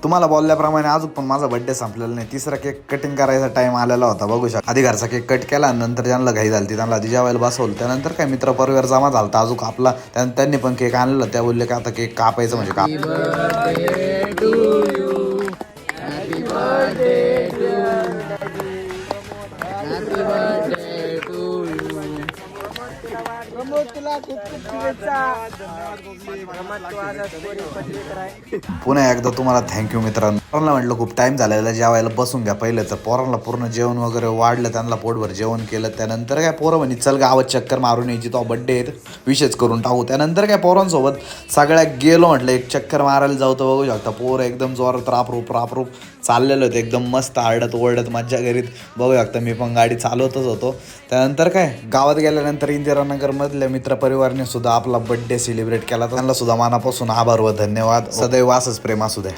तुम्हाला बोलल्याप्रमाणे अजून पण माझा बर्थडे संपलेला नाही. तिसरा केक कटिंग करायचा टाइम आलेला होता. बघू शकता आधी घरचा केक कट केला, नंतर ज्यांना घाई झाली त्यांना आधी जेवायला बसवलं. त्यानंतर काय मित्र परिवार जमा झाला अजून आपला. त्यांनी पण केक आणलेला. त्या बोलले का आता केक कापायचं म्हणजे का पुन्हा एकदा तुम्हाला थँक्यू मित्रांनो. पोरांना म्हटलं खूप टाइम झालेला जेवायला, बसून घ्या पहिले. तर पोरांना पूर्ण जेवण वगैरे वाढलं, त्यांना पोटभर जेवण केलं. त्यानंतर काय पोरं म्हणे चल गावात चक्कर मारून यायची, तो बड्डे आहे विशेष करून टाकू. त्यानंतर काय पोरांसोबत सगळ्या गेलो, म्हटलं एक चक्कर मारायला जाऊ. तर बघू शकता पोरं एकदम जोरात रापरूप चाललेलं होतं, एकदम मस्त आरडत ओरडत मज्जा करीत. बघू शकता मी पण गाडी चालवतच होतो. त्यानंतर काय गावात गेल्यानंतर इंदिरानगरमधल्या मित्रपरिवाराने सुद्धा आपला बड्डे सेलिब्रेट केला. त्यांना सुद्धा मनापासून आभार व धन्यवाद. सदैव असंच प्रेम असू द्या.